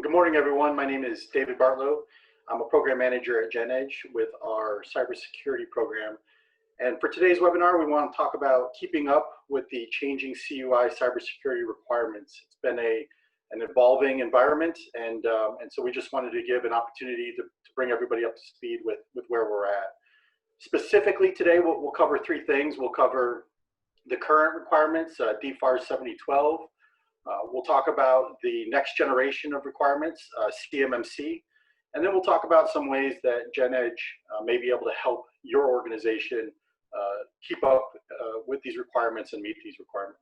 Good morning, everyone. My name is David Bartlow. I'm a program manager at GENEDGE with our cybersecurity program. And for today's webinar, we want to talk about keeping up with the changing CUI cybersecurity requirements. It's been an evolving environment, and so we just wanted to give an opportunity to bring everybody up to speed with where we're at. Specifically today, we'll cover three things. We'll cover the current requirements, DFARS 7012. We'll talk about the next generation of requirements, CMMC, and then we'll talk about some ways that GENEDGE may be able to help your organization keep up with these requirements and meet these requirements.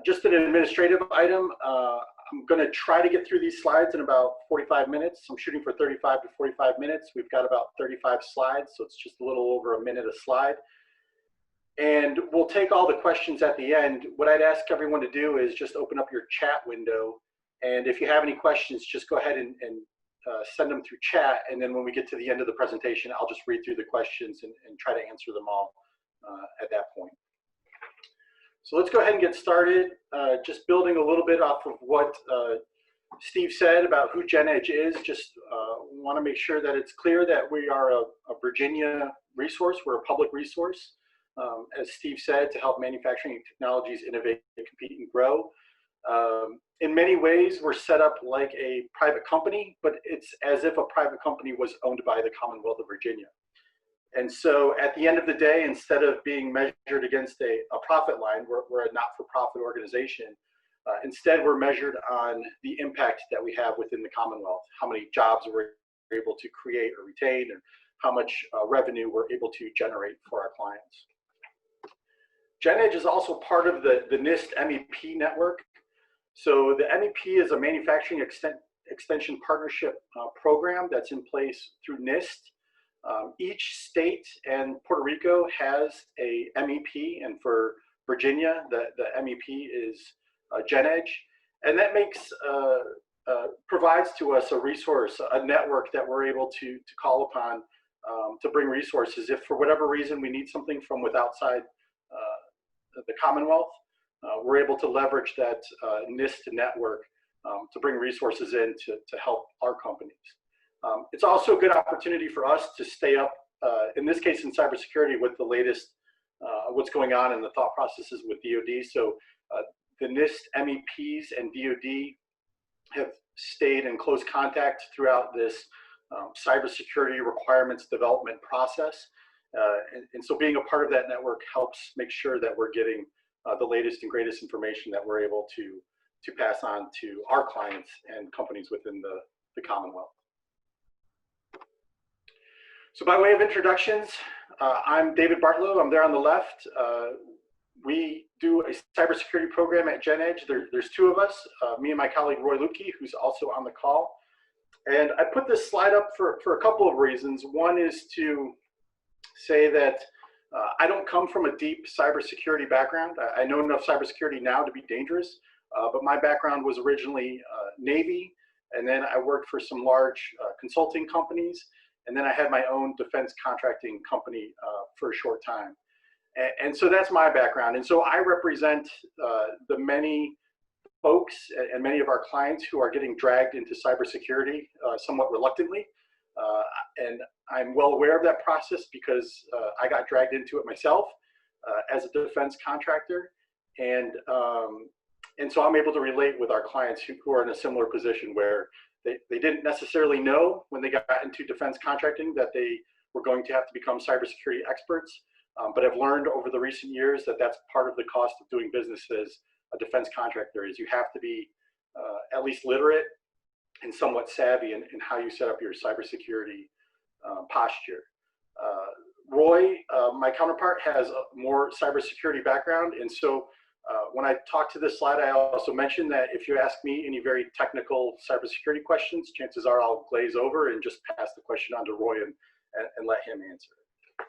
Just an administrative item, I'm going to try to get through these slides in about 45 minutes. I'm shooting for 35 to 45 minutes. We've got about 35 slides, so it's just a little over a minute a slide. And we'll take all the questions at the end. What I'd ask everyone to do is just open up your chat window. And if you have any questions, just go ahead and send them through chat. And then when we get to the end of the presentation, I'll just read through the questions and try to answer them all at that point. So let's go ahead and get started. Just building a little bit off of what Steve said about who GENEDGE is. Just want to make sure that it's clear that we are a Virginia resource. We're a public resource. As Steve said, to help manufacturing technologies innovate, compete, and grow. In many ways, we're set up like a private company, but it's as if a private company was owned by the Commonwealth of Virginia. And so at the end of the day, instead of being measured against a profit line, we're a not-for-profit organization. Instead, we're measured on the impact that we have within the Commonwealth, how many jobs we're able to create or retain, and how much revenue we're able to generate for our clients. GENEDGE is also part of the NIST MEP network. So the MEP is a manufacturing extension partnership program that's in place through NIST. Each state and Puerto Rico has a MEP, and for Virginia, the MEP is GENEDGE. And that makes, provides to us a resource, a network that we're able to call upon to bring resources. If for whatever reason we need something from outside the Commonwealth, we're able to leverage that NIST network to bring resources in to help our companies. It's also a good opportunity for us to stay up, in this case in cybersecurity, with the latest, what's going on in the thought processes with DoD. So the NIST MEPs and DoD have stayed in close contact throughout this cybersecurity requirements development process. And so being a part of that network helps make sure that we're getting the latest and greatest information that we're able to pass on to our clients and companies within the Commonwealth. So by way of introductions, I'm David Bartlow. I'm there on the left. We do a cybersecurity program at GENEDGE. There's two of us, me and my colleague Roy Lukey, who's also on the call. And I put this slide up for a couple of reasons. One is to say that I don't come from a deep cybersecurity background. I know enough cybersecurity now to be dangerous, but my background was originally Navy, and then I worked for some large consulting companies, and then I had my own defense contracting company for a short time. And so that's my background. And so I represent the many folks and many of our clients who are getting dragged into cybersecurity somewhat reluctantly. And I'm well aware of that process because I got dragged into it myself as a defense contractor. And so I'm able to relate with our clients who are in a similar position where they didn't necessarily know when they got into defense contracting that they were going to have to become cybersecurity experts, but have learned over the recent years that that's part of the cost of doing business as a defense contractor. Is you have to be at least literate and somewhat savvy in how you set up your cybersecurity posture. Roy, my counterpart, has a more cybersecurity background, and so when I talk to this slide, I also mentioned that if you ask me any very technical cybersecurity questions, chances are I'll glaze over and just pass the question on to Roy and let him answer it.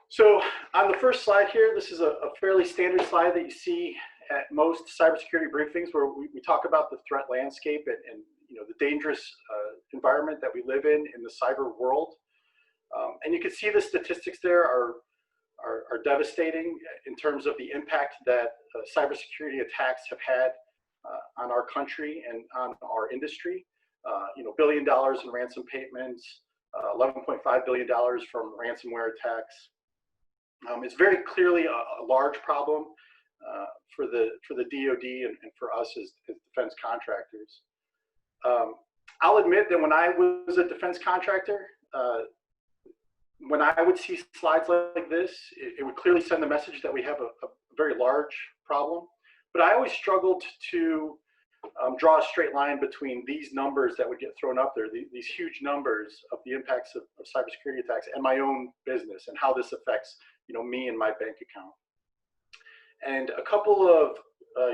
So on the first slide here, this is a fairly standard slide that you see at most cybersecurity briefings, where we talk about the threat landscape and you know, the dangerous environment that we live in the cyber world. And you can see the statistics there are devastating in terms of the impact that cybersecurity attacks have had on our country and on our industry. $1 billion in ransom payments, $11.5 billion from ransomware attacks. It's very clearly a large problem for the DoD and for us as defense contractors. I'll admit that when I was a defense contractor, when I would see slides like this, it would clearly send the message that we have a very large problem. But I always struggled to draw a straight line between these numbers that would get thrown up there, these huge numbers of the impacts of cybersecurity attacks, and my own business and how this affects me and my bank account. And a couple of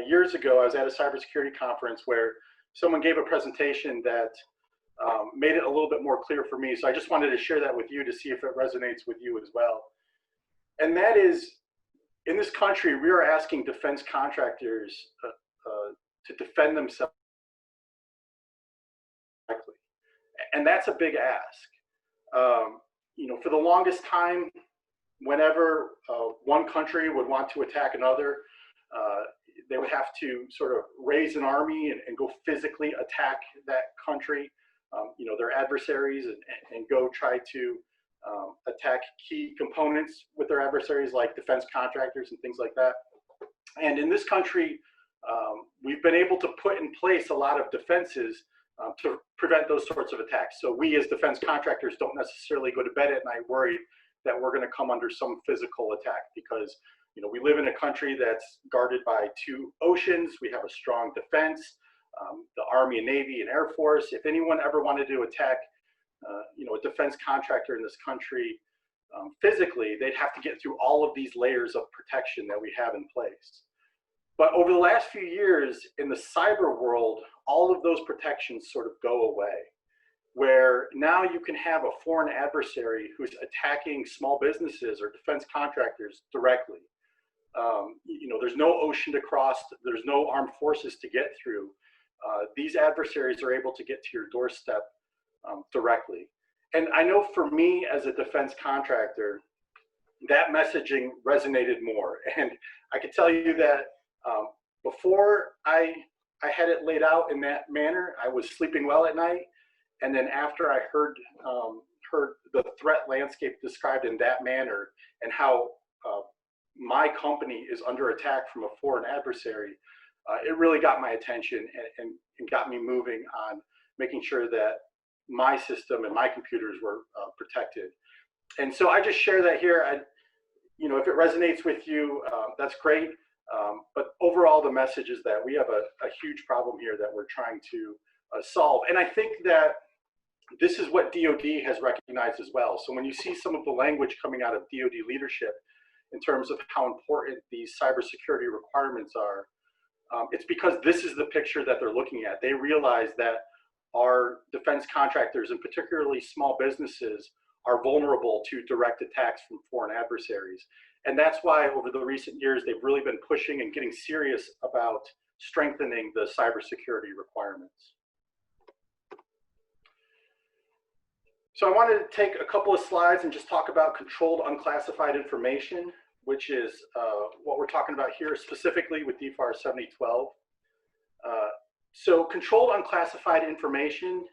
years ago, I was at a cybersecurity conference where someone gave a presentation that made it a little bit more clear for me. So I just wanted to share that with you to see if it resonates with you as well. And that is, in this country, we are asking defense contractors to defend themselves. And that's a big ask. For the longest time, whenever one country would want to attack another, they would have to sort of raise an army and go physically attack that country, their adversaries, and go try to attack key components with their adversaries like defense contractors and things like that. And in this country, we've been able to put in place a lot of defenses to prevent those sorts of attacks. So we as defense contractors don't necessarily go to bed at night worried that we're going to come under some physical attack, because we live in a country that's guarded by 2 oceans. We have a strong defense, the Army and Navy and Air Force. If anyone ever wanted to attack a defense contractor in this country physically, they'd have to get through all of these layers of protection that we have in place. But over the last few years in the cyber world, all of those protections sort of go away, where now you can have a foreign adversary who's attacking small businesses or defense contractors directly. There's no ocean to cross, there's no armed forces to get through. These adversaries are able to get to your doorstep directly. And I know for me as a defense contractor, that messaging resonated more. And I can tell you that before I had it laid out in that manner, I was sleeping well at night. And then after I heard the threat landscape described in that manner and how my company is under attack from a foreign adversary, it really got my attention and got me moving on making sure that my system and my computers were protected. And so I just share that here. If it resonates with you, that's great. But overall, the message is that we have a huge problem here that we're trying to solve. And I think that this is what DoD has recognized as well. So when you see some of the language coming out of DoD leadership in terms of how important these cybersecurity requirements are, it's because this is the picture that they're looking at. They realize that our defense contractors, and particularly small businesses, are vulnerable to direct attacks from foreign adversaries. And that's why over the recent years, they've really been pushing and getting serious about strengthening the cybersecurity requirements. So I wanted to take a couple of slides and just talk about controlled unclassified information, which is what we're talking about here, specifically with DFARS 7012. So controlled unclassified information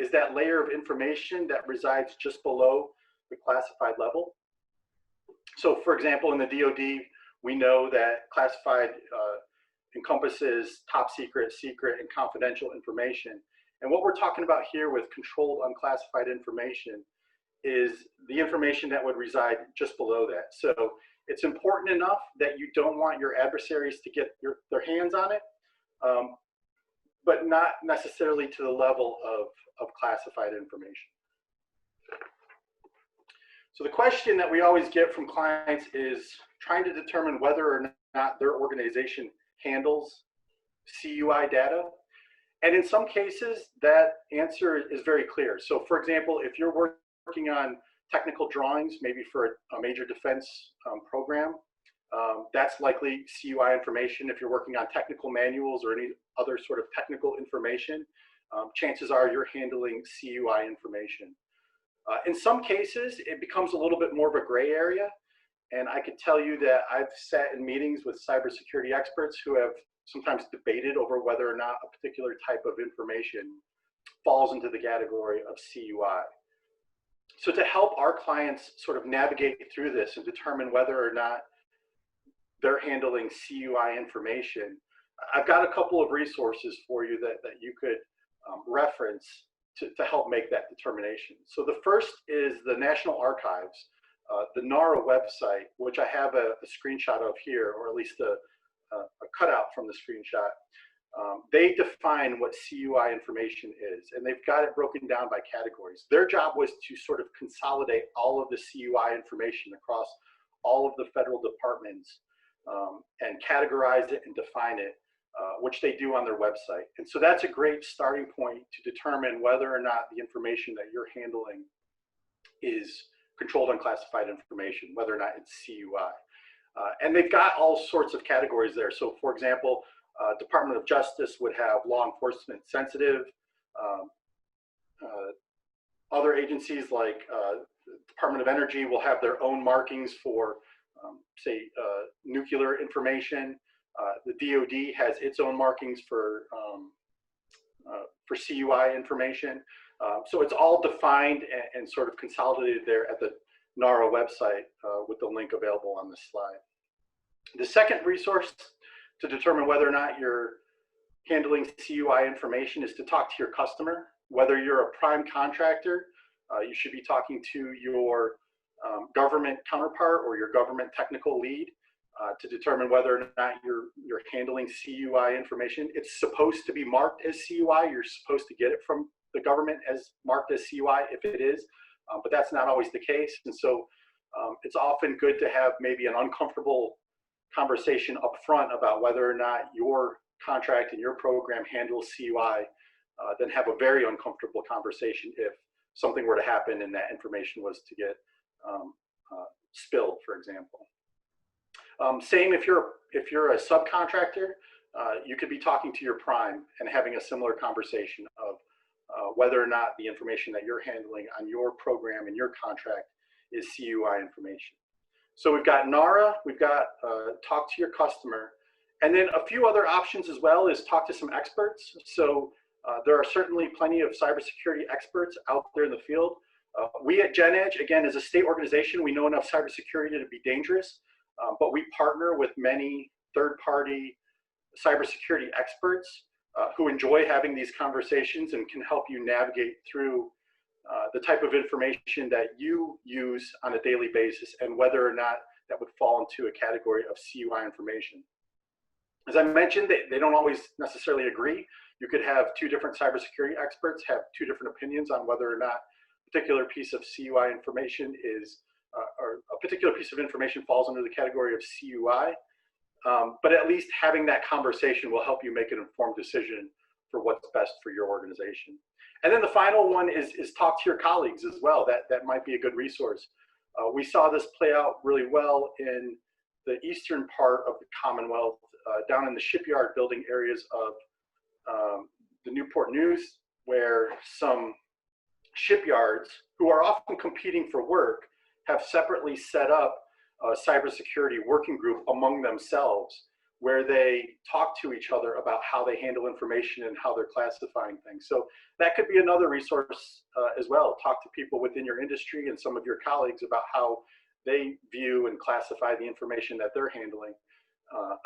is that layer of information that resides just below the classified level. So for example, in the DoD, we know that classified encompasses top secret, secret, and confidential information. And what we're talking about here with controlled unclassified information is the information that would reside just below that. So it's important enough that you don't want your adversaries to get their hands on it, but not necessarily to the level of classified information. So the question that we always get from clients is trying to determine whether or not their organization handles CUI data. And in some cases, that answer is very clear. So for example, if you're working on technical drawings, maybe for a major defense program, that's likely CUI information. If you're working on technical manuals or any other sort of technical information, chances are you're handling CUI information. In some cases, it becomes a little bit more of a gray area. And I could tell you that I've sat in meetings with cybersecurity experts who have sometimes debated over whether or not a particular type of information falls into the category of CUI. So to help our clients sort of navigate through this and determine whether or not they're handling CUI information, I've got a couple of resources for you that you could reference to help make that determination. So the first is the National Archives, the NARA website, which I have a screenshot of here, or at least a cutout from the screenshot. They define what CUI information is, and they've got it broken down by categories. Their job was to sort of consolidate all of the CUI information across all of the federal departments and categorize it and define it, which they do on their website. And so that's a great starting point to determine whether or not the information that you're handling is controlled unclassified information, whether or not it's CUI. And they've got all sorts of categories there. So for example, Department of Justice would have law enforcement sensitive. Other agencies like Department of Energy will have their own markings for, say, nuclear information. The DoD has its own markings for CUI information. So it's all defined and sort of consolidated there at the NARA website with the link available on this slide. The second resource to determine whether or not you're handling CUI information is to talk to your customer. Whether you're a prime contractor, you should be talking to your government counterpart or your government technical lead to determine whether or not you're handling CUI information. It's supposed to be marked as CUI. You're supposed to get it from the government as marked as CUI if it is, but that's not always the case. And so it's often good to have maybe an uncomfortable conversation up front about whether or not your contract and your program handles CUI, then have a very uncomfortable conversation if something were to happen and that information was to get spilled, for example. Same if you're a subcontractor, you could be talking to your prime and having a similar conversation of whether or not the information that you're handling on your program and your contract is CUI information. So we've got NARA, we've got talk to your customer, and then a few other options as well is talk to some experts. So there are certainly plenty of cybersecurity experts out there in the field. We at GENEDGE, again, as a state organization, we know enough cybersecurity to be dangerous, but we partner with many third-party cybersecurity experts who enjoy having these conversations and can help you navigate through the type of information that you use on a daily basis and whether or not that would fall into a category of CUI information. As I mentioned, they don't always necessarily agree. You could have two different cybersecurity experts have two different opinions on whether or not a particular piece of CUI information is, or a particular piece of information falls under the category of CUI. But at least having that conversation will help you make an informed decision for what's best for your organization. And then the final one is talk to your colleagues as well. That might be a good resource. We saw this play out really well in the eastern part of the Commonwealth, down in the shipyard building areas of the Newport News, where some shipyards who are often competing for work have separately set up a cybersecurity working group among themselves where they talk to each other about how they handle information and how they're classifying things. So that could be another resource as well. Talk to people within your industry and some of your colleagues about how they view and classify the information that they're handling,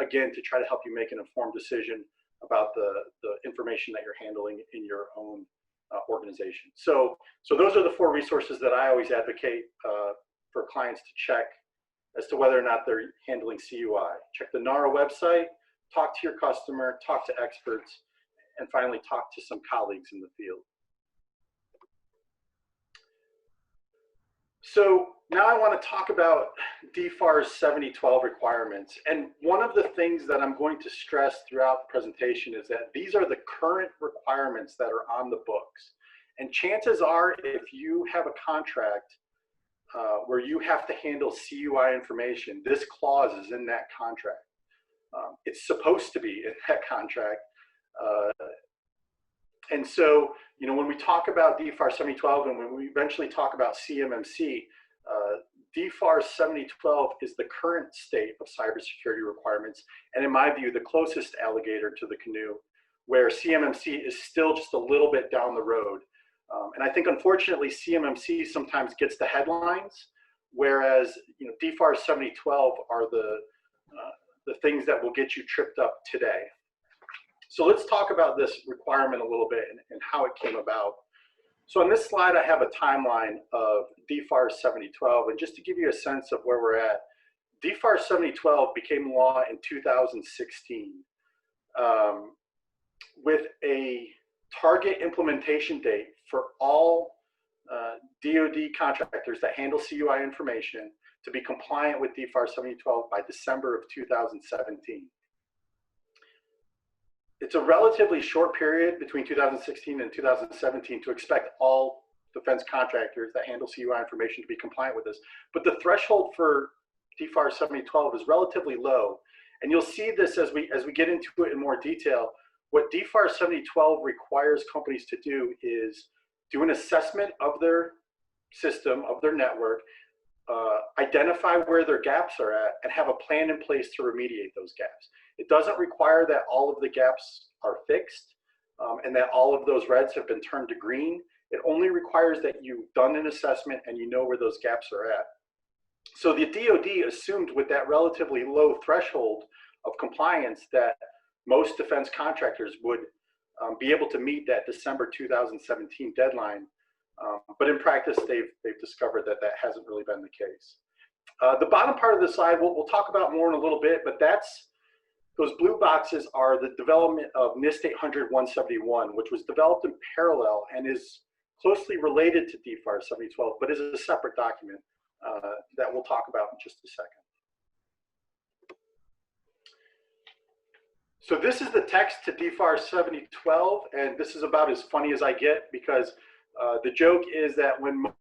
again, to try to help you make an informed decision about the information that you're handling in your own organization. So those are the four resources that I always advocate for clients to check as to whether or not they're handling CUI. Check the NARA website, talk to your customer, talk to experts, and finally talk to some colleagues in the field. So now I want to talk about DFARS 7012 requirements. And one of the things that I'm going to stress throughout the presentation is that these are the current requirements that are on the books. And chances are, if you have a contract where you have to handle CUI information, this clause is in that contract. It's supposed to be in that contract. And so, you know, when we talk about DFARS 7012 and when we eventually talk about CMMC, DFARS 7012 is the current state of cybersecurity requirements, and in my view, the closest alligator to the canoe, where CMMC is still just a little bit down the road. And I think, unfortunately, CMMC sometimes gets the headlines, whereas DFARS 7012 are the things that will get you tripped up today. So let's talk about this requirement a little bit and how it came about. So on this slide, I have a timeline of DFARS 7012, and just to give you a sense of where we're at, DFARS 7012 became law in 2016 with a target implementation date for all DoD contractors that handle CUI information to be compliant with DFARS 7012 by December of 2017. It's a relatively short period between 2016 and 2017 to expect all defense contractors that handle CUI information to be compliant with this. But the threshold for DFARS 7012 is relatively low. And you'll see this as we get into it in more detail. What DFARS 7012 requires companies to do is do an assessment of their system, of their network, identify where their gaps are at, and have a plan in place to remediate those gaps. It doesn't require that all of the gaps are fixed and that all of those reds have been turned to green. It only requires that you've done an assessment and you know where those gaps are at. So the DoD assumed with that relatively low threshold of compliance that most defense contractors would be able to meet that December 2017 deadline. But in practice, they've discovered that that hasn't really been the case. The bottom part of the slide, we'll talk about more in a little bit, but those blue boxes are the development of NIST 800-171, which was developed in parallel and is closely related to DFARS 7012, but is a separate document that we'll talk about in just a second. So this is the text to DFARS 7012, and this is about as funny as I get, because the joke is that when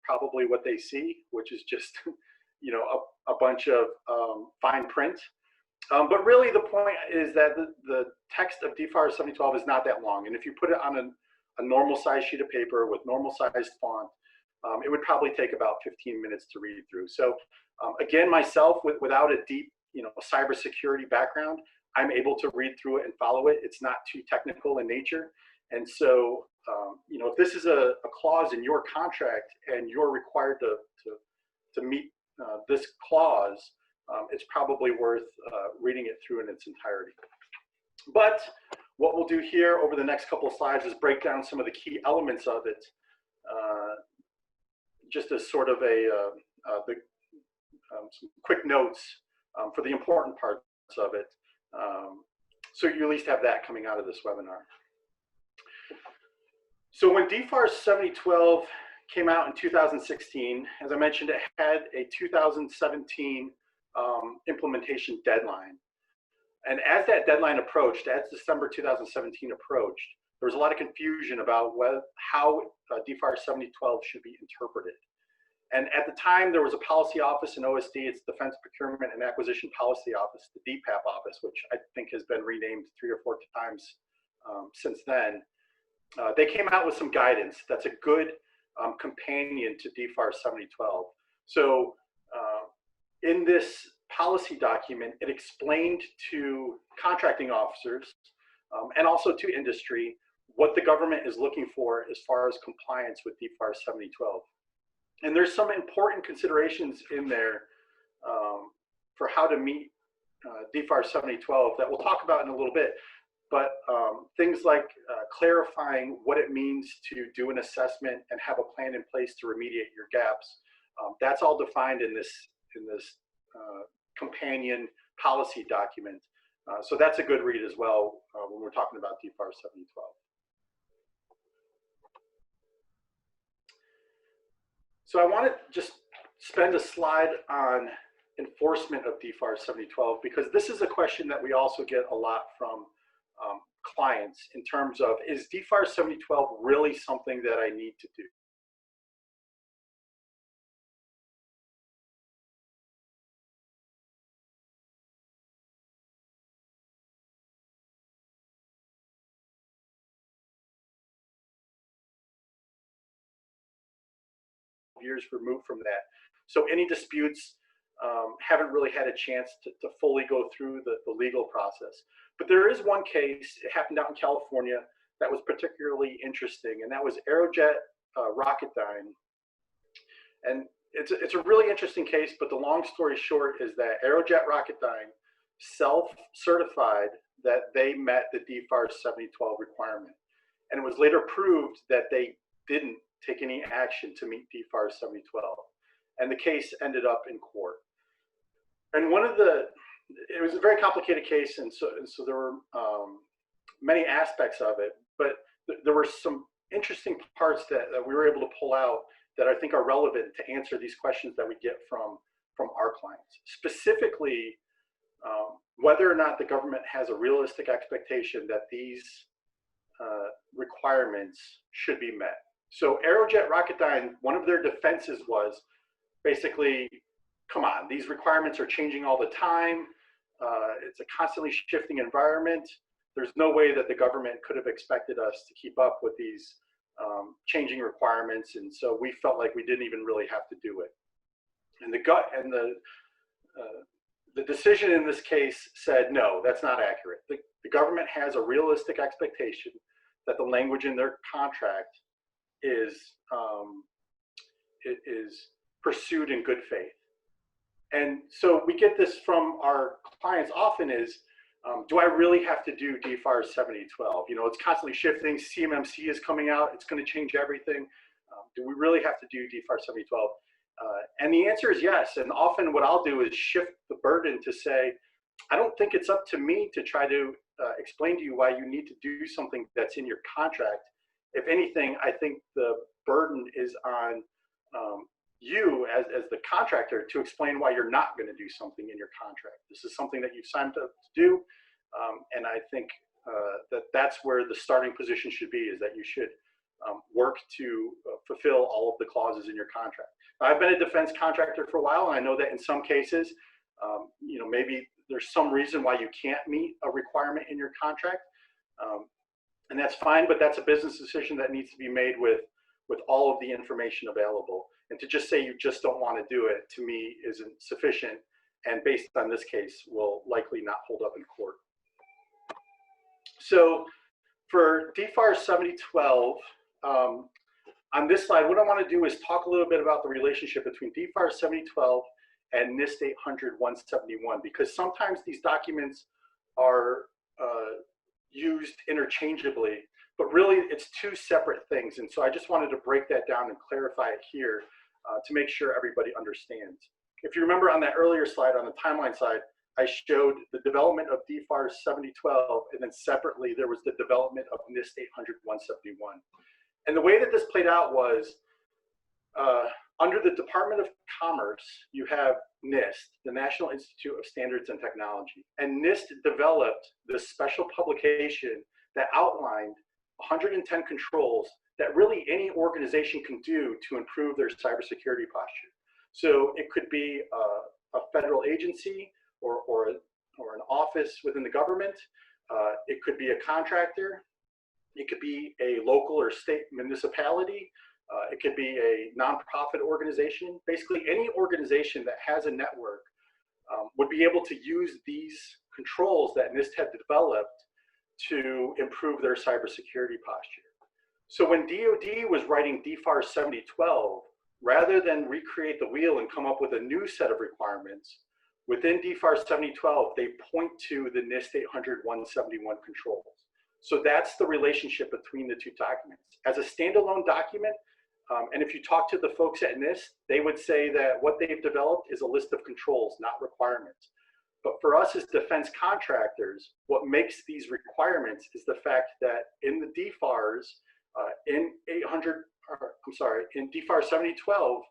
probably what they see, which is just a bunch of fine print. But really the point is that the text of DFARS 7012 is not that long. And if you put it on a normal size sheet of paper with normal sized font, it would probably take about 15 minutes to read through. So again, myself, without a deep cybersecurity background, I'm able to read through it and follow it. It's not too technical in nature. And so, if this is a clause in your contract and you're required to meet this clause, it's probably worth reading it through in its entirety. But what we'll do here over the next couple of slides is break down some of the key elements of it, just as sort of some quick notes for the important parts of it, so you at least have that coming out of this webinar. So when DFARS 7012 came out in 2016, as I mentioned, it had a 2017 implementation deadline. And as that deadline approached, as December 2017 approached, there was a lot of confusion about how DFARS 7012 should be interpreted. And at the time, there was a policy office in OSD, it's Defense Procurement and Acquisition Policy Office, the DPAP office, which I think has been renamed 3 or 4 times since then. They came out with some guidance that's a good companion to DFARS 7012. So in this policy document, it explained to contracting officers and also to industry what the government is looking for as far as compliance with DFARS 7012. And there's some important considerations in there for how to meet DFARS 7012 that we'll talk about in a little bit. But things like clarifying what it means to do an assessment and have a plan in place to remediate your gaps, that's all defined in this companion policy document. So that's a good read as well when we're talking about DFARS 7012. So I want to just spend a slide on enforcement of DFARS 7012, because this is a question that we also get a lot from clients in terms of, is DFARS 7012 really something that I need to do? years removed from that. So any disputes haven't really had a chance to fully go through the legal process. But there is one case, it happened out in California, that was particularly interesting, and that was Aerojet Rocketdyne. And it's a really interesting case, but the long story short is that Aerojet Rocketdyne self-certified that they met the DFARS 7012 requirement. And it was later proved that they didn't take any action to meet DFARS 7012. And the case ended up in court. And it was a very complicated case, and so there were many aspects of it, but there were some interesting parts that we were able to pull out that I think are relevant to answer these questions that we get from our clients. Specifically, whether or not the government has a realistic expectation that these requirements should be met. So Aerojet Rocketdyne, one of their defenses was basically, come on, these requirements are changing all the time. It's a constantly shifting environment. There's no way that the government could have expected us to keep up with these changing requirements, and so we felt like we didn't even really have to do it. And the decision in this case said, no, that's not accurate. The government has a realistic expectation that the language in their contract is pursued in good faith. And so we get this from our clients often is, do I really have to do DFARS 7012? You know, it's constantly shifting. CMMC is coming out. It's going to change everything. Do we really have to do DFARS 7012? And the answer is yes. And often what I'll do is shift the burden to say, I don't think it's up to me to try to explain to you why you need to do something that's in your contract. If anything, I think the burden is on you as the contractor to explain why you're not going to do something in your contract. This is something that you've signed up to do, and I think that's where the starting position should be, is that you should work to fulfill all of the clauses in your contract. I've been a defense contractor for a while, and I know that in some cases, you know, maybe there's some reason why you can't meet a requirement in your contract, and that's fine, but that's a business decision that needs to be made with all of the information available. And to just say you just don't want to do it, to me, isn't sufficient, and based on this case, will likely not hold up in court. So for DFARS 7012, on this slide, what I want to do is talk a little bit about the relationship between DFARS 7012 and NIST 800-171, because sometimes these documents are used interchangeably, but really it's two separate things. And so I just wanted to break that down and clarify it here to make sure everybody understands. If you remember on that earlier slide, on the timeline side, I showed the development of DFARS 7012, and then separately there was the development of NIST 800-171. And the way that this played out was under the Department of Commerce, you have NIST, the National Institute of Standards and Technology. And NIST developed this special publication that outlined 110 controls that really any organization can do to improve their cybersecurity posture. So it could be a federal agency or an office within the government. It could be a contractor. It could be a local or state municipality. It could be a nonprofit organization. Basically, any organization that has a network would be able to use these controls that NIST had developed to improve their cybersecurity posture. So when DoD was writing DFARS 7012, rather than recreate the wheel and come up with a new set of requirements, within DFARS 7012, they point to the NIST 800-171 controls. So that's the relationship between the two documents. As a standalone document, and if you talk to the folks at NIST, they would say that what they've developed is a list of controls, not requirements. But for us as defense contractors, what makes these requirements is the fact that in the DFARS, in DFARS 7012,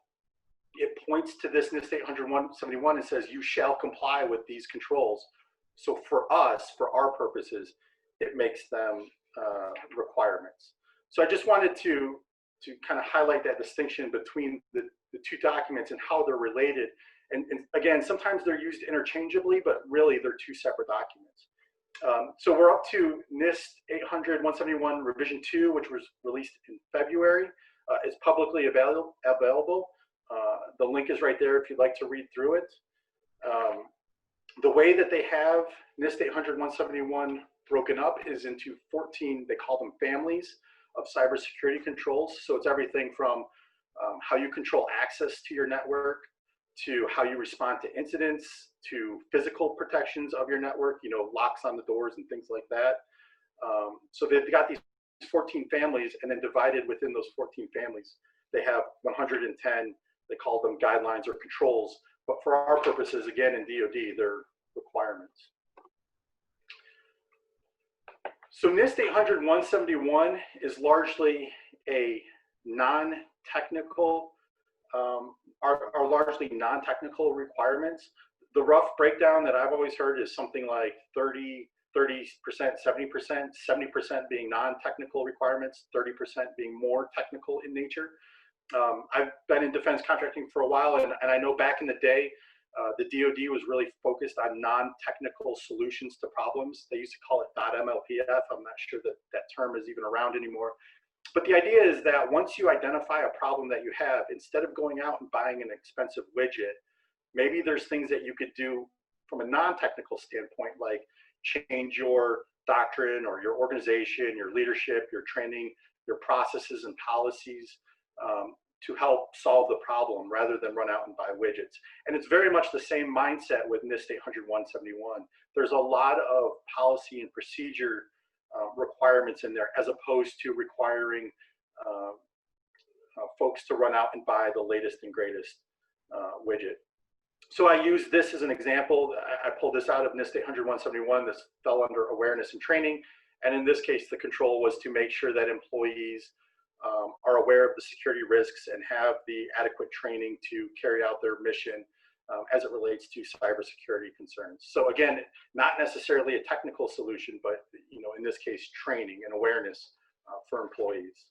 it points to this NIST 800-171 and says you shall comply with these controls. So for us, for our purposes, it makes them requirements. So I just wanted to kind of highlight that distinction between the two documents and how they're related. And again, sometimes they're used interchangeably, but really they're two separate documents. So we're up to NIST 800-171 revision 2, which was released in February. It's publicly available. The link is right there if you'd like to read through it. The way that they have NIST 800-171 broken up is into 14, they call them families of cybersecurity controls. So it's everything from how you control access to your network, to how you respond to incidents, to physical protections of your network, you know, locks on the doors and things like that. So they've got these 14 families, and then divided within those 14 families, they have 110, they call them guidelines or controls, but for our purposes, again, in DoD, they're requirements. So NIST 800-171 is largely a non-technical, are largely non-technical requirements. The rough breakdown that I've always heard is something like 30%, 70%, 70% being non-technical requirements, 30% being more technical in nature. I've been in defense contracting for a while, and I know back in the day, the DoD was really focused on non-technical solutions to problems. They used to call it .mlpf. I'm not sure that that term is even around anymore. But the idea is that once you identify a problem that you have, instead of going out and buying an expensive widget, maybe there's things that you could do from a non-technical standpoint, like change your doctrine or your organization, your leadership, your training, your processes and policies to help solve the problem rather than run out and buy widgets. And it's very much the same mindset with NIST 800-171. There's a lot of policy and procedure requirements in there, as opposed to requiring folks to run out and buy the latest and greatest widget. So I use this as an example. I pulled this out of NIST 800-171. This fell under awareness and training. And in this case, the control was to make sure that employees are aware of the security risks and have the adequate training to carry out their mission as it relates to cybersecurity concerns. So again, not necessarily a technical solution, but you know, in this case, training and awareness for employees.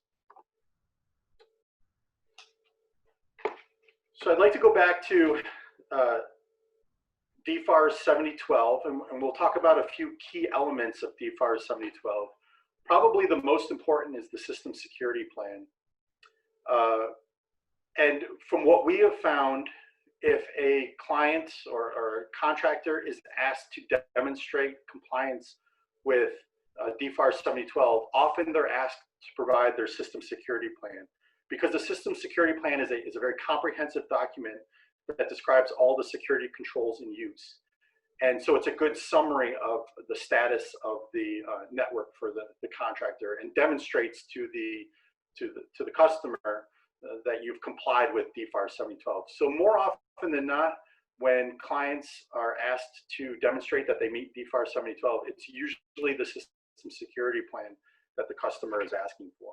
So I'd like to go back to DFARS 7012, and we'll talk about a few key elements of DFARS 7012. Probably the most important is the system security plan. And from what we have found, if a client or a contractor is asked to demonstrate compliance with DFARS 7012, often they're asked to provide their system security plan, because the system security plan is a very comprehensive document that describes all the security controls in use. And so it's a good summary of the status of the network for the contractor, and demonstrates to the customer that you've complied with DFARS 7012. So more often than not, when clients are asked to demonstrate that they meet DFARS 7012, it's usually the system security plan that the customer is asking for.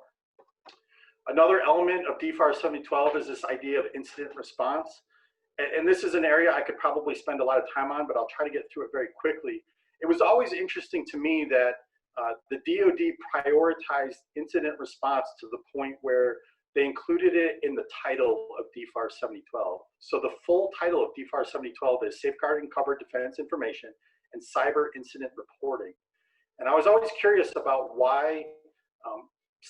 Another element of DFARS 7012 is this idea of incident response. And this is an area I could probably spend a lot of time on, but I'll try to get through it very quickly. It was always interesting to me that the DoD prioritized incident response to the point where they included it in the title of DFARS 7012. So the full title of DFARS 7012 is Safeguarding Covered Defense Information and Cyber Incident Reporting. And I was always curious about why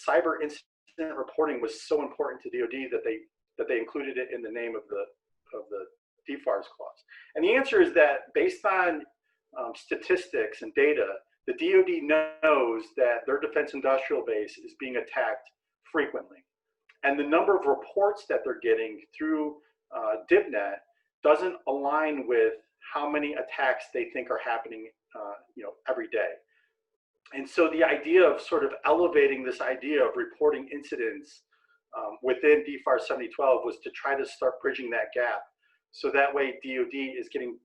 cyber incident reporting was so important to DoD that they included it in the name of the DFARS clause. And the answer is that based on statistics and data, the DoD knows that their defense industrial base is being attacked frequently. And the number of reports that they're getting through DIPNet doesn't align with how many attacks they think are happening every day. And so the idea of sort of elevating this idea of reporting incidents within DFARS 7012 was to try to start bridging that gap. So that way DoD is getting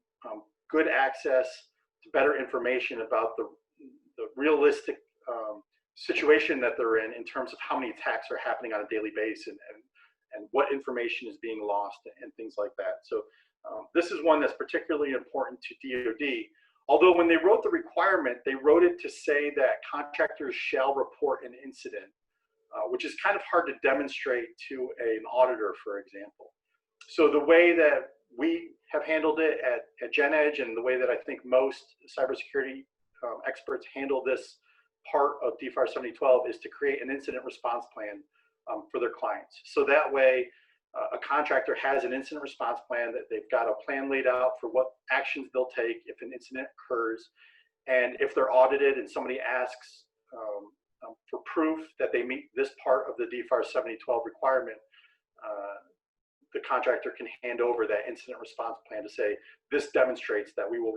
good access to better information about the realistic situation that they're in terms of how many attacks are happening on a daily basis and what information is being lost and things like that. So this is one that's particularly important to DoD. Although when they wrote the requirement, they wrote it to say that contractors shall report an incident, which is kind of hard to demonstrate to an auditor, for example. So the way that we have handled it at GENEDGE, and the way that I think most cybersecurity experts handle this part of DFARS 7012, is to create an incident response plan for their clients. So that way, a contractor has an incident response plan, that they've got a plan laid out for what actions they'll take if an incident occurs. And if they're audited and somebody asks for proof that they meet this part of the DFARS 7012 requirement, the contractor can hand over that incident response plan to say, this demonstrates that we will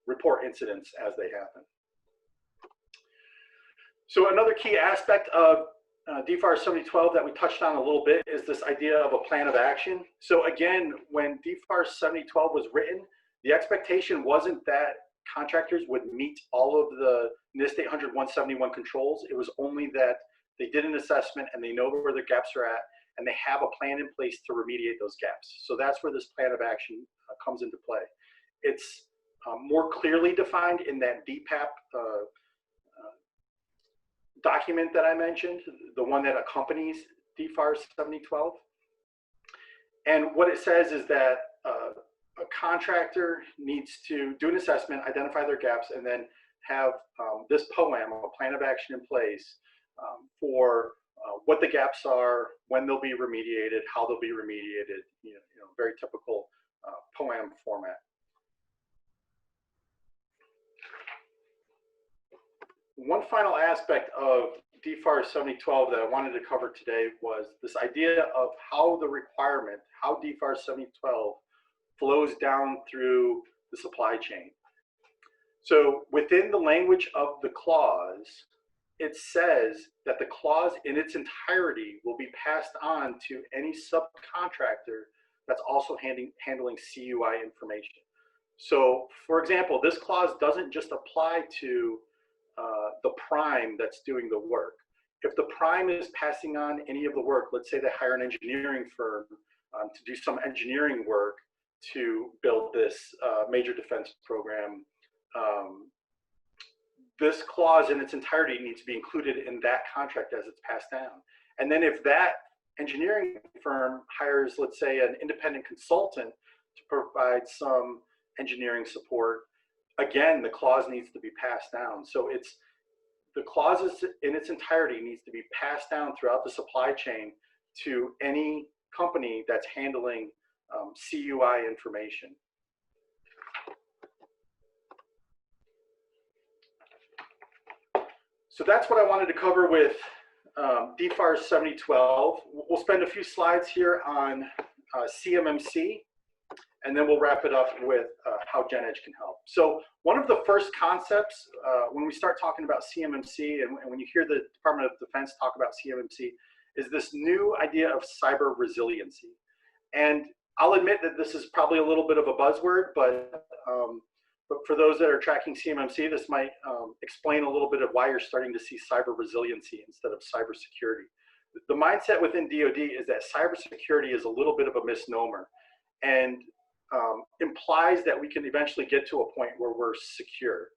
report incidents as they happen. So another key aspect of DFARS 7012 that we touched on a little bit is this idea of a plan of action. So again, when DFARS 7012 was written, the expectation wasn't that contractors would meet all of the NIST 800-171 controls. It was only that they did an assessment and they know where the gaps are at, and they have a plan in place to remediate those gaps. So that's where this plan of action comes into play. It's more clearly defined in that DPAP document that I mentioned, the one that accompanies DFARS 7012. And what it says is that a contractor needs to do an assessment, identify their gaps, and then have this POAM, a plan of action, in place for what the gaps are, when they'll be remediated, how they'll be remediated, very typical POAM format. One final aspect of DFARS 7012 that I wanted to cover today was this idea of how the requirement, how DFARS 7012 flows down through the supply chain. So within the language of the clause, it says that the clause in its entirety will be passed on to any subcontractor that's also handling CUI information. So for example, this clause doesn't just apply to the prime that's doing the work. If the prime is passing on any of the work, let's say they hire an engineering firm to do some engineering work to build this major defense program, this clause in its entirety needs to be included in that contract as it's passed down. And then if that engineering firm hires, let's say, an independent consultant to provide some engineering support, again, the clause needs to be passed down. So it's the clauses in its entirety needs to be passed down throughout the supply chain to any company that's handling CUI information. So that's what I wanted to cover with DFARS 7012. We'll spend a few slides here on CMMC, and then we'll wrap it up with how GENEDGE can help. So one of the first concepts when we start talking about CMMC, and when you hear the Department of Defense talk about CMMC, is this new idea of cyber resiliency. And I'll admit that this is probably a little bit of a buzzword, but for those that are tracking CMMC, this might explain a little bit of why you're starting to see cyber resiliency instead of cybersecurity. The mindset within DoD is that cybersecurity is a little bit of a misnomer, and implies that we can eventually get to a point where we're secure.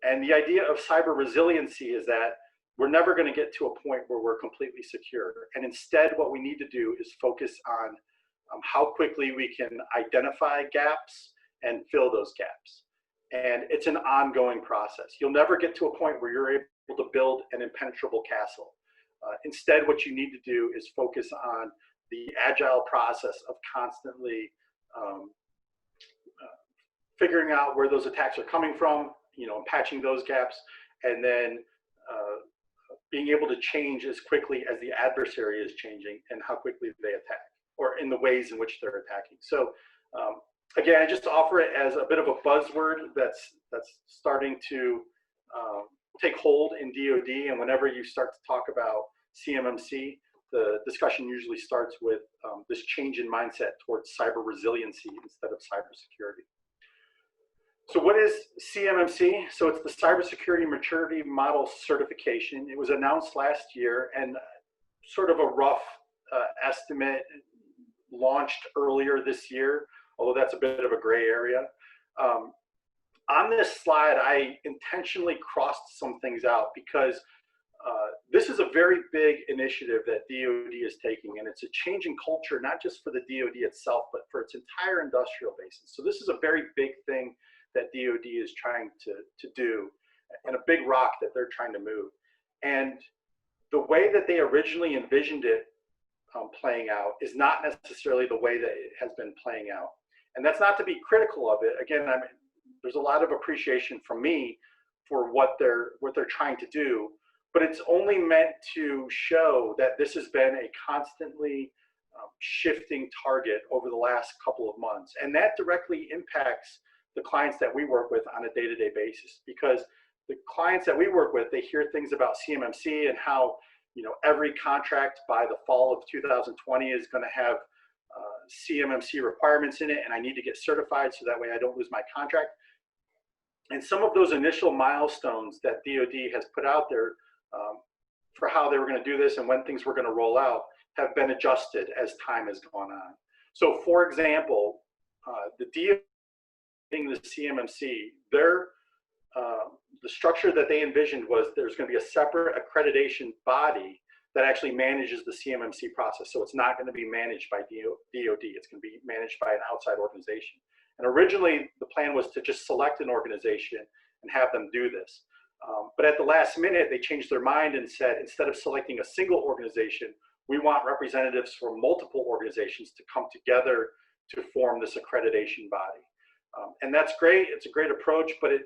And the idea of cyber resiliency is that we're never going to get to a point where we're completely secure. And instead, what we need to do is focus on how quickly we can identify gaps and fill those gaps. And it's an ongoing process. You'll never get to a point where you're able to build an impenetrable castle. Instead, what you need to do is focus on the agile process of constantly figuring out where those attacks are coming from, patching those gaps, and then being able to change as quickly as the adversary is changing and how quickly they attack, or in the ways in which they're attacking. So again, I just offer it as a bit of a buzzword that's starting to take hold in DoD, and whenever you start to talk about CMMC, the discussion usually starts with this change in mindset towards cyber resiliency instead of cybersecurity. So what is CMMC? So it's the Cybersecurity Maturity Model Certification. It was announced last year, and sort of a rough estimate launched earlier this year, although that's a bit of a gray area. On this slide, I intentionally crossed some things out because this is a very big initiative that DoD is taking, and it's a change in culture, not just for the DoD itself, but for its entire industrial basis. So this is a very big thing that DoD is trying to do, and a big rock that they're trying to move. And the way that they originally envisioned it playing out is not necessarily the way that it has been playing out. And that's not to be critical of it. Again, there's a lot of appreciation from me for what they're trying to do, but it's only meant to show that this has been a constantly shifting target over the last couple of months. And that directly impacts the clients that we work with on a day-to-day basis, because the clients that we work with, they hear things about CMMC and how, you know, every contract by the fall of 2020 is going to have CMMC requirements in it, and I need to get certified so that way I don't lose my contract. And some of those initial milestones that DoD has put out there for how they were going to do this and when things were going to roll out have been adjusted as time has gone on. So, for example, the DoD, the CMMC, the structure that they envisioned was there's going to be a separate accreditation body that actually manages the CMMC process. So it's not going to be managed by DoD. It's going to be managed by an outside organization. And originally, the plan was to just select an organization and have them do this. But at the last minute, they changed their mind and said, instead of selecting a single organization, we want representatives from multiple organizations to come together to form this accreditation body. And that's great. It's a great approach, but it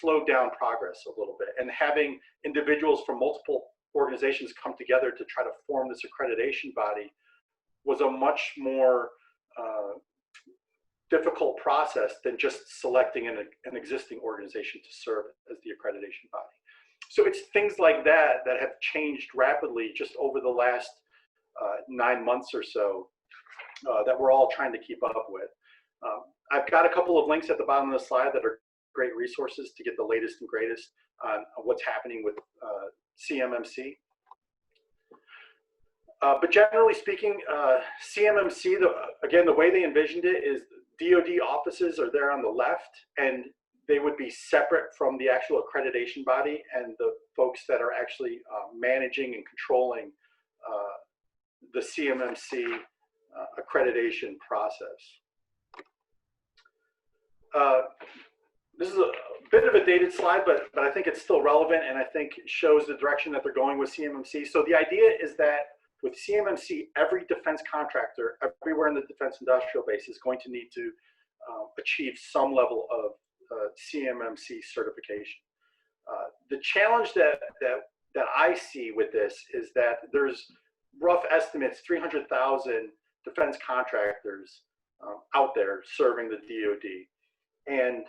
slowed down progress a little bit. And having individuals from multiple organizations come together to try to form this accreditation body was a much more difficult process than just selecting an existing organization to serve as the accreditation body. So it's things like that that have changed rapidly just over the last 9 months or so that we're all trying to keep up with. I've got a couple of links at the bottom of the slide that are great resources to get the latest and greatest on what's happening with CMMC. But generally speaking, CMMC, again, the way they envisioned it is DoD offices are there on the left, and they would be separate from the actual accreditation body and the folks that are actually managing and controlling the CMMC accreditation process. This is a bit of a dated slide, but I think it's still relevant, and I think shows the direction that they're going with CMMC. So the idea is that with CMMC, every defense contractor everywhere in the defense industrial base is going to need to achieve some level of CMMC certification. The challenge that I see with this is that there's rough estimates, 300,000 defense contractors out there serving the DoD. And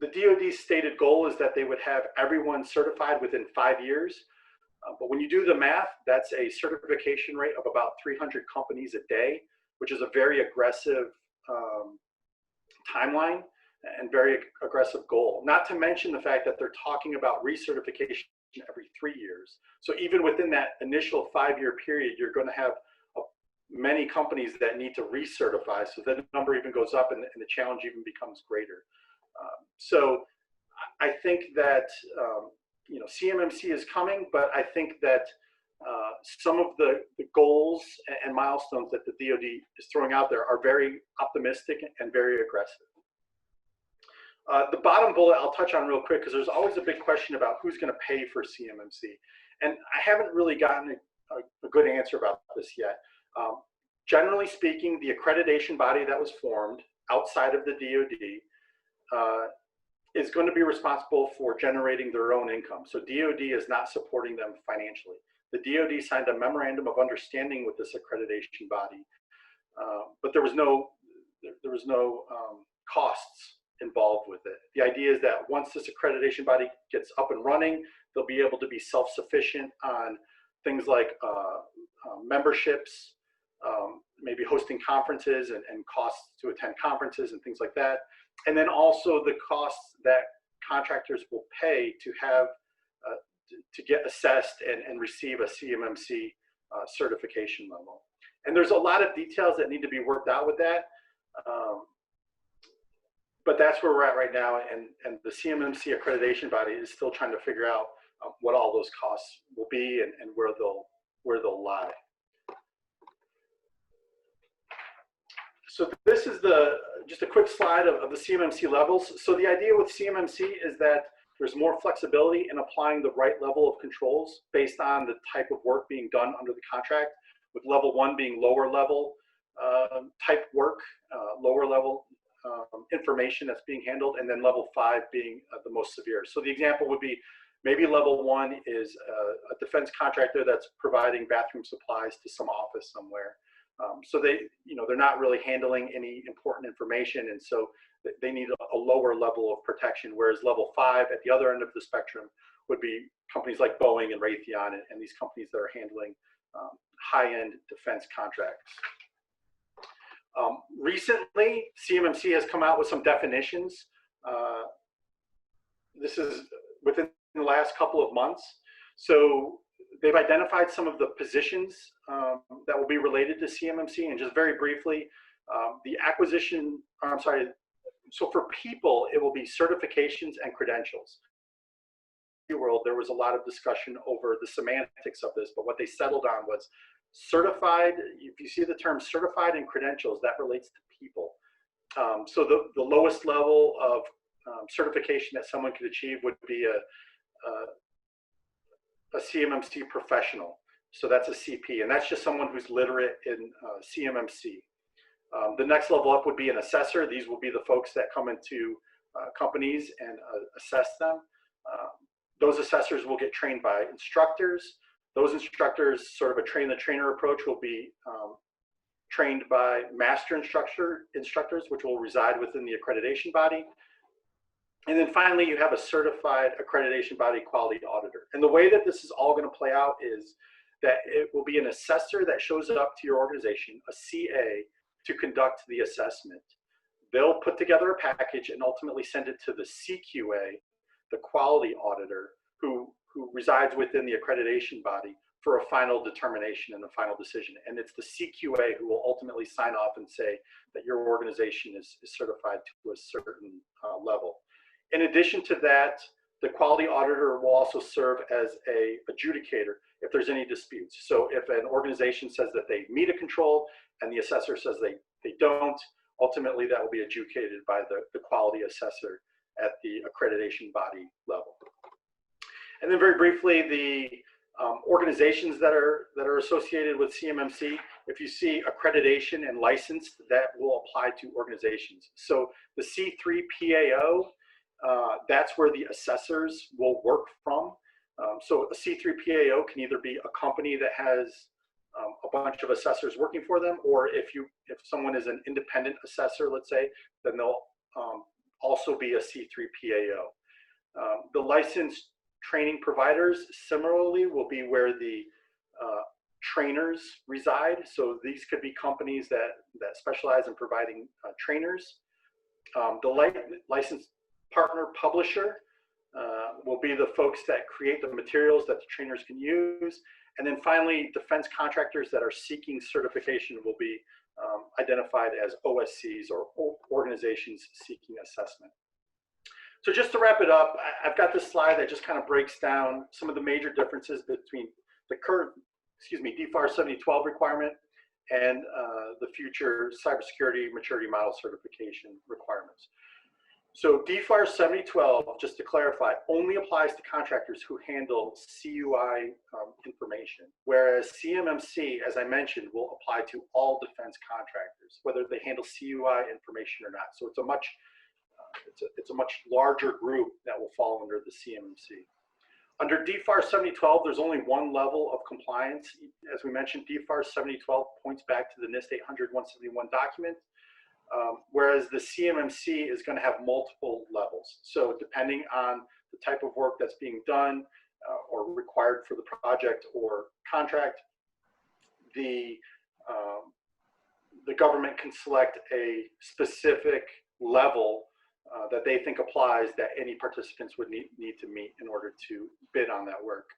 the DoD's stated goal is that they would have everyone certified within 5 years. But when you do the math, that's a certification rate of about 300 companies a day, which is a very aggressive timeline and very aggressive goal. Not to mention the fact that they're talking about recertification every 3 years. So even within that initial 5-year period, you're going to have many companies that need to recertify, so that number even goes up and the challenge even becomes greater. So I think that you know, CMMC is coming, but I think that some of the goals and milestones that the DoD is throwing out there are very optimistic and very aggressive. The bottom bullet I'll touch on real quick, because there's always a big question about who's going to pay for CMMC. And I haven't really gotten a good answer about this yet. Generally speaking, the accreditation body that was formed outside of the DoD is going to be responsible for generating their own income. So DoD is not supporting them financially. The DoD signed a memorandum of understanding with this accreditation body, but there was no costs involved with it. The idea is that once this accreditation body gets up and running, they'll be able to be self-sufficient on things like memberships, maybe hosting conferences and costs to attend conferences and things like that. And then also the costs that contractors will pay to have to get assessed and receive a CMMC certification level. And there's a lot of details that need to be worked out with that. But that's where we're at right now, and the CMMC accreditation body is still trying to figure out what all those costs will be and where they'll lie. So this is just a quick slide of the CMMC levels. So the idea with CMMC is that there's more flexibility in applying the right level of controls based on the type of work being done under the contract. with level 1 being lower level type work, lower level information that's being handled, and then level 5 being the most severe. So the example would be maybe level 1 is a defense contractor that's providing bathroom supplies to some office somewhere. So they're not really handling any important information, and so they need a lower level of protection, whereas level 5 at the other end of the spectrum would be companies like Boeing and Raytheon and these companies that are handling high-end defense contracts. Recently, CMMC has come out with some definitions. This is within the last couple of months. So they've identified some of the positions that will be related to CMMC, and just very briefly, so for people, it will be certifications and credentials. In the world, there was a lot of discussion over the semantics of this, but what they settled on was certified. If you see the term certified and credentials, that relates to people. So the lowest level of certification that someone could achieve would be a CMMC professional. So that's a CP, and that's just someone who's literate in CMMC. The next level up would be an assessor. These will be the folks that come into companies and assess them. Those assessors will get trained by instructors. Those instructors, sort of a train-the-trainer approach, will be trained by master instructors, which will reside within the accreditation body. And then finally, you have a certified accreditation body quality auditor. And the way that this is all going to play out is that it will be an assessor that shows up to your organization, a CA, to conduct the assessment. They'll put together a package and ultimately send it to the CQA, the quality auditor, who resides within the accreditation body for a final determination and a final decision. And it's the CQA who will ultimately sign off and say that your organization is certified to a certain level. In addition to that, the quality auditor will also serve as an adjudicator if there's any disputes. So if an organization says that they meet a control and the assessor says they don't, ultimately that will be adjudicated by the quality assessor at the accreditation body level. And then very briefly, the organizations that are associated with CMMC, if you see accreditation and licensed, that will apply to organizations. So the C3 PAO, that's where the assessors will work from. So a C3 PAO can either be a company that has a bunch of assessors working for them, or if someone is an independent assessor, let's say, then they'll also be a C3 PAO. The licensed training providers similarly will be where the trainers reside. So these could be companies that specialize in providing trainers. The licensed partner publisher will be the folks that create the materials that the trainers can use. And then finally, defense contractors that are seeking certification will be identified as OSCs, or organizations seeking assessment. So just to wrap it up, I've got this slide that just kind of breaks down some of the major differences between the current, DFARS 7012 requirement and the future cybersecurity maturity model certification requirements. So DFARS 7012, just to clarify, only applies to contractors who handle CUI information, whereas CMMC, as I mentioned, will apply to all defense contractors, whether they handle CUI information or not. So it's a much larger group that will fall under the CMMC. Under DFARS 7012, there's only one level of compliance. As we mentioned, DFARS 7012 points back to the NIST 800-171 document. Whereas the CMMC is going to have multiple levels. So depending on the type of work that's being done or required for the project or contract, the government can select a specific level that they think applies that any participants would need to meet in order to bid on that work.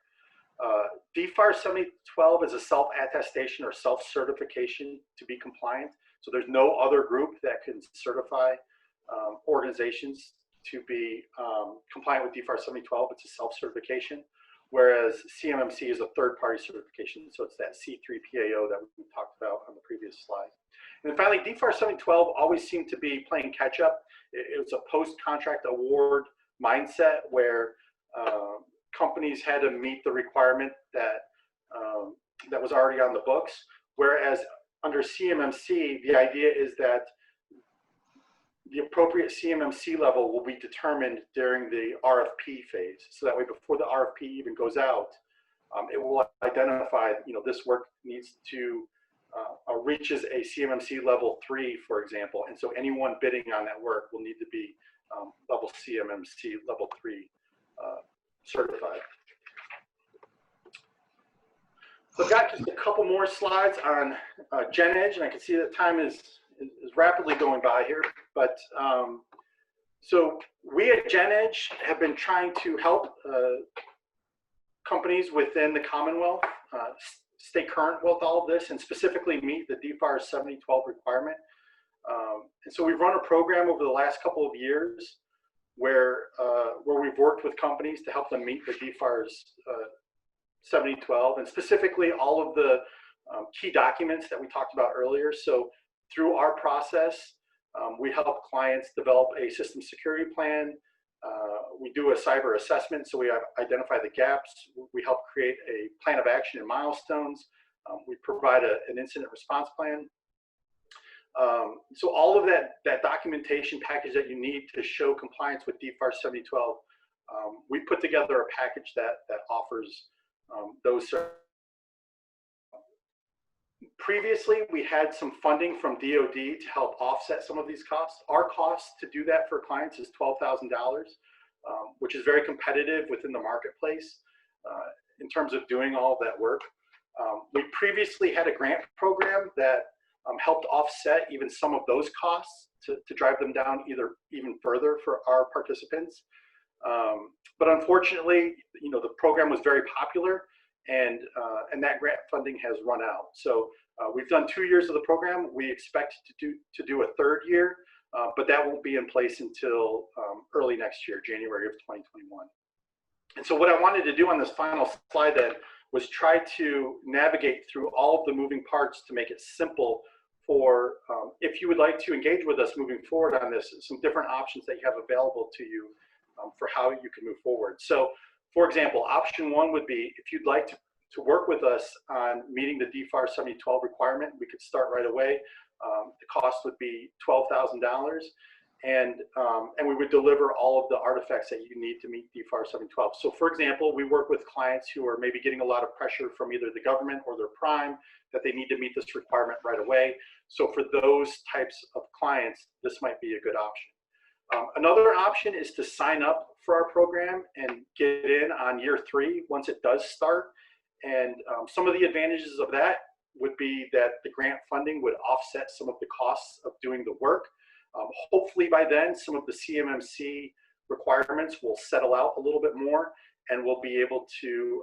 DFARS 7012 is a self-attestation or self-certification to be compliant. So there's no other group that can certify organizations to be compliant with DFARS 7012. It's a self-certification, whereas CMMC is a third-party certification. So it's that C3 PAO that we talked about on the previous slide. And then finally, DFARS 7012 always seemed to be playing catch-up. It was a post-contract award mindset where companies had to meet the requirement that was already on the books, Whereas under CMMC, the idea is that the appropriate CMMC level will be determined during the RFP phase. So that way, before the RFP even goes out, it will identify, this work needs to reaches a CMMC level 3, for example. And so anyone bidding on that work will need to be level CMMC level 3 certified. So I've got just a couple more slides on GENEDGE, and I can see that time is rapidly going by here. But so we at GENEDGE have been trying to help companies within the Commonwealth stay current with all of this, and specifically meet the DFARS 7012 requirement. And so we've run a program over the last couple of years where we've worked with companies to help them meet the DFARS 7012, and specifically all of the key documents that we talked about earlier. So through our process, we help clients develop a system security plan. We do a cyber assessment, so we identify the gaps. We help create a plan of action and milestones. We provide an incident response plan. So all of that documentation package that you need to show compliance with DFARS 7012, we put together a package that offers those services. Previously, we had some funding from DoD to help offset some of these costs. Our cost to do that for clients is $12,000, which is very competitive within the marketplace in terms of doing all of that work. We previously had a grant program that helped offset even some of those costs to drive them down even further for our participants. But unfortunately, the program was very popular, and that grant funding has run out. So we've done 2 years of the program. We expect to do a third year, but that won't be in place until early next year, January of 2021. And so what I wanted to do on this final slide then was try to navigate through all of the moving parts to make it simple for, if you would like to engage with us moving forward on this, some different options that you have available to you for how you can move forward. So for example, option 1 would be, if you'd like to work with us on meeting the DFARS 7012 requirement, we could start right away. The cost would be $12,000, and we would deliver all of the artifacts that you need to meet DFARS 7012. So for example, we work with clients who are maybe getting a lot of pressure from either the government or their prime that they need to meet this requirement right away. So for those types of clients, this might be a good option. Another option is to sign up for our program and get in on year 3 once it does start. And some of the advantages of that would be that the grant funding would offset some of the costs of doing the work. Hopefully by then, some of the CMMC requirements will settle out a little bit more, and we'll be able to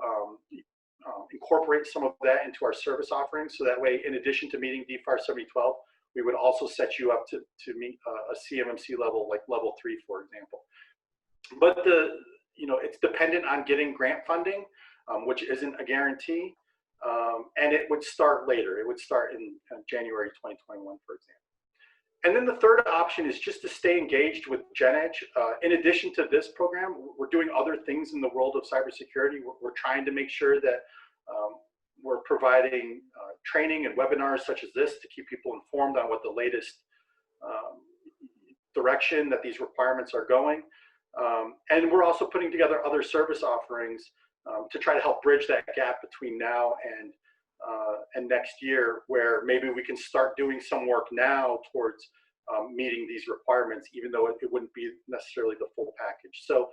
incorporate some of that into our service offerings. So that way, in addition to meeting DFARS 7012, we would also set you up to meet a CMMC level, like level 3, for example. But it's dependent on getting grant funding, which isn't a guarantee, and it would start later. It would start in January 2021, for example. And then the third option is just to stay engaged with GENEDGE. In addition to this program, we're doing other things in the world of cybersecurity. We're trying to make sure that we're providing training and webinars such as this to keep people informed on what the latest direction that these requirements are going. And we're also putting together other service offerings to try to help bridge that gap between now and next year, where maybe we can start doing some work now towards meeting these requirements, even though it wouldn't be necessarily the full package. So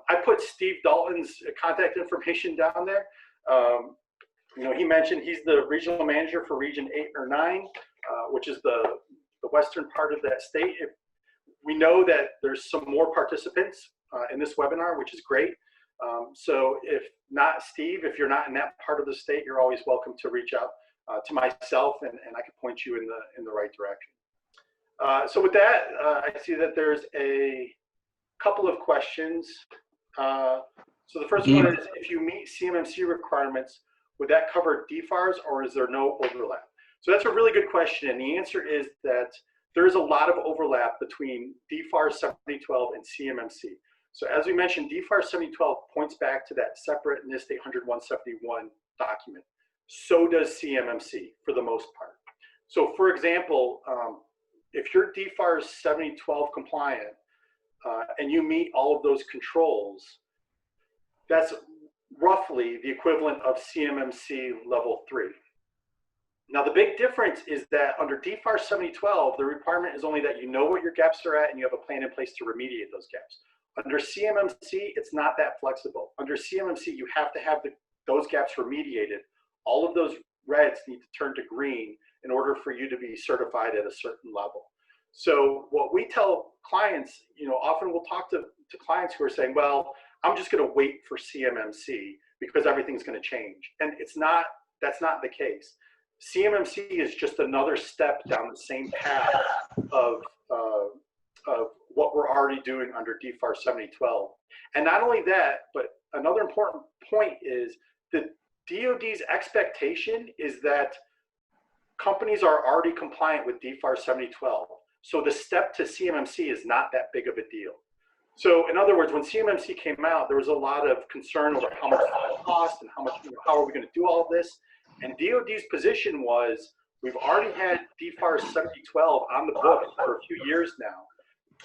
I put Steve Dalton's contact information down there. He mentioned he's the regional manager for Region 8 or 9, which is the western part of that state. We know that there's some more participants in this webinar, which is great. So if not Steve, if you're not in that part of the state, you're always welcome to reach out to myself, and I can point you in the right direction. So with that, I see that there's a couple of questions. So the first one is, if you meet CMMC requirements, would that cover DFARS, or is there no overlap? So that's a really good question, and the answer is that there is a lot of overlap between DFARS 7012 and CMMC. So as we mentioned, DFARS 7012 points back to that separate NIST 800-171 document. So does CMMC for the most part. So for example, if you're DFARS 7012 compliant and you meet all of those controls, that's roughly the equivalent of CMMC level 3. Now the big difference is that under DFARS 7012, the requirement is only that you know what your gaps are at and you have a plan in place to remediate those gaps. Under CMMC, it's not that flexible. Under CMMC, you have to have those gaps remediated. All of those reds need to turn to green in order for you to be certified at a certain level. So what we tell clients, often we'll talk to clients who are saying, well, I'm just going to wait for CMMC because everything's going to change. And that's not the case. CMMC is just another step down the same path of what we're already doing under DFARS 7012. And not only that, but another important point is that DoD's expectation is that companies are already compliant with DFARS 7012. So the step to CMMC is not that big of a deal. So in other words, when CMMC came out, there was a lot of concern over how much it would cost and how are we going to do all of this. And DoD's position was, we've already had DFARS 7012 on the books for a few years now.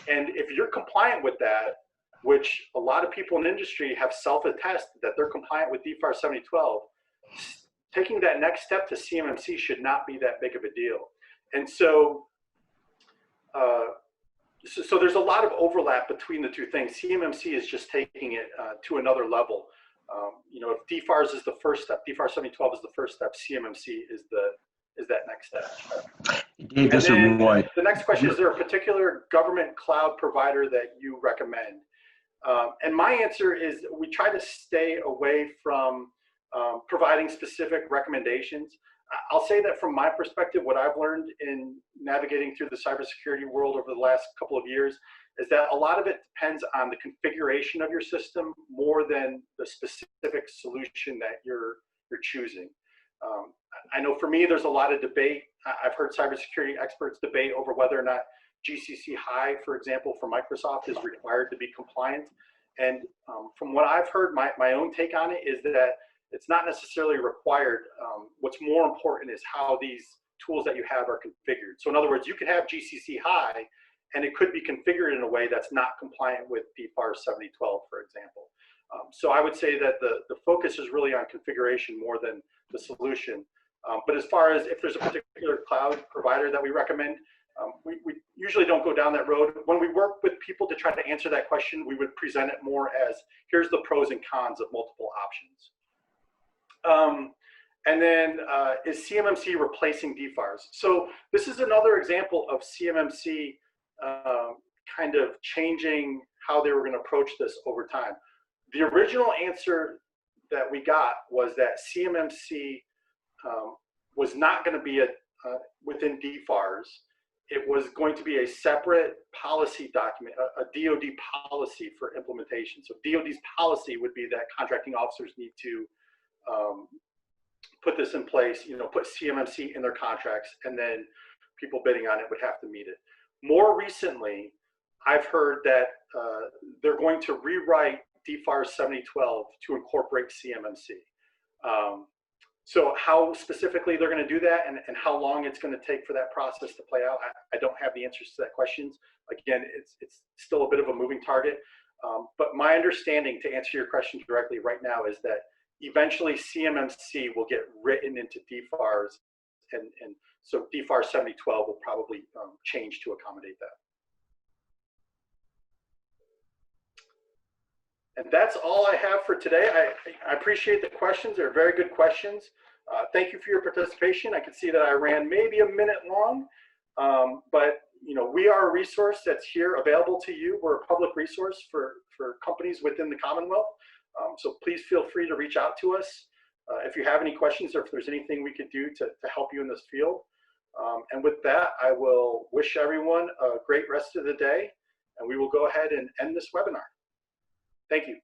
And if you're compliant with that, which a lot of people in the industry have self-attested that they're compliant with DFARS 7012, taking that next step to CMMC should not be that big of a deal. And so, so there's a lot of overlap between the two things. CMMC is just taking it to another level. If DFARS is the first step, DFARS 7012 is the first step, CMMC is that next step. Dave, this is Roy. The next question, is there a particular government cloud provider that you recommend? And my answer is we try to stay away from providing specific recommendations. I'll say that from my perspective, what I've learned in navigating through the cybersecurity world over the last couple of years is that a lot of it depends on the configuration of your system more than the specific solution that you're choosing. I know for me, there's a lot of debate. I've heard cybersecurity experts debate over whether or not GCC High, for example, for Microsoft is required to be compliant. And from what I've heard, my own take on it is that it's not necessarily required. What's more important is how these tools that you have are configured. So in other words, you could have GCC High, and it could be configured in a way that's not compliant with DFARS 7012, for example. So I would say that the focus is really on configuration more than the solution. But as far as if there's a particular cloud provider that we recommend, we usually don't go down that road. When we work with people to try to answer that question, we would present it more as, here's the pros and cons of multiple options. And then is CMMC replacing DFARS? So this is another example of CMMC kind of changing how they were going to approach this over time. The original answer that we got was that CMMC was not going to be within DFARS. It was going to be a separate policy document, a DoD policy for implementation. So DoD's policy would be that contracting officers need to put this in place, put CMMC in their contracts, and then people bidding on it would have to meet it. More recently, I've heard that they're going to rewrite DFARS 7012 to incorporate CMMC. So how specifically they're going to do that and how long it's going to take for that process to play out, I don't have the answers to that question. Again, it's still a bit of a moving target. But my understanding, to answer your question directly right now, is that eventually CMMC will get written into DFARS, and so DFARS 7012 will probably change to accommodate that. And that's all I have for today. I appreciate the questions. They're very good questions. Thank you for your participation. I can see that I ran maybe a minute long, but we are a resource that's here available to you. We're a public resource for companies within the Commonwealth. So please feel free to reach out to us if you have any questions or if there's anything we could do to help you in this field. And with that, I will wish everyone a great rest of the day, and we will go ahead and end this webinar. Thank you.